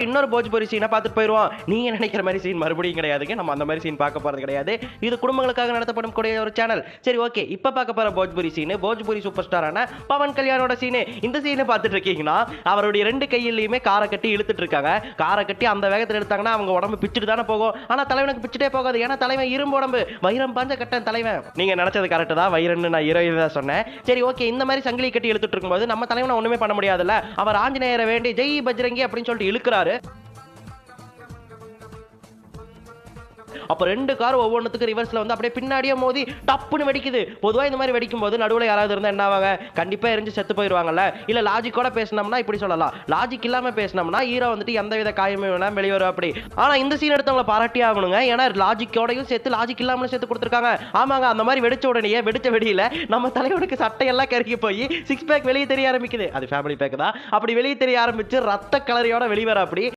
இன்னொரு போஜ்பூரி சீனை பார்த்துட்டு போயிடுவோம். நீங்க நினைக்கிற மாதிரி சீன் மறுபடியும் கிடையாதுங்க. நம்ம அந்த மாதிரி சீன் பார்க்க போறது கிடையாது. இது குடும்பங்களுக்காக நடத்தப்படும் கூடிய ஒரு சேனல். சரி, ஓகே. இப்ப பார்க்க போற போஜ்பூரி சீன் போஜ்பூரி சூப்பர் ஸ்டாரான பவன் கல்யாணோட சீன். இந்த சீனை பார்த்துட்டு இருக்கீங்கன்னா அவருடைய 2 கையிலயுமே காரை கட்டி இழுத்துட்டு இருக்காங்க. காரை கட்டி அந்த வேகத்தில் எடுத்தாங்கன்னா அவங்க உடம்பு பிச்சுட்டு தானே போகும். ஆனா தலைவனுக்கு பிச்சுட்டே போகாது. ஏன்னா தலைவன் இரும்பு உடம்பு, வைரம் பாஞ்ச கட்டன் தலைவன். நீங்க நினைச்சது கரெக்ட் தான். வைரன்னு நான் ஹீரோயின் தான் சொன்னேன். சரி, ஓகே. இந்த மாதிரி சங்கிலி கட்டி இழுத்துட்டு இருக்கும்போது நம்ம தலைவனை ஒண்ணுமே பண்ண முடியாதுல்ல. அவர் ஆஞ்சநேயரை வேண்டி ஜெய் பஜ்ரங்கி அப்படின்னு சொல்லிட்டு இழுக்கிறாரு. அப்ப 2 கார் ஒவ்வொன்றுத்துக்கு ரிவர்ஸ்ல வந்து அப்படியே பின்னாடியே மோதி டப்புன்னு வெடிக்குது. பொதுவா இந்த மாதிரி வெடிக்கும் போது நடுவுல யாராவது இருந்தா என்ன ஆவாங்க? கண்டிப்பா எரிஞ்சு செத்து போயிருவாங்கல்ல. இல்ல லாஜிக்கோட பேசணும்னா இப்படி சொல்லலாம். லாஜிக் இல்லாம பேசணும்னா ஹீரோ வந்துட்டு எந்தவித காயமே வேணாம் வெளிய வரும் அப்படி. ஆனா இந்த சீன் எடுத்தவங்கள பாராட்டி ஆகணுங்க. ஏன்னா லாஜிக்கோடையும் சேர்த்து லாஜிக் இல்லாமலும் சேர்த்து கொடுத்துருக்காங்க. ஆமாங்க, அந்த மாதிரி வெடிச்ச உடனே வெடிச்ச வெடியில நம்ம தலைவனுக்கு சட்டையெல்லாம் கருகி போய் 6 பேக் வெளியே தெரிய ஆரம்பிக்குது. அது ஃபேமிலி பேக் தான். அப்படி வெளியே தெரிய ஆரம்பிச்சு ரத்த கலரியோட வெளிவர அப்படி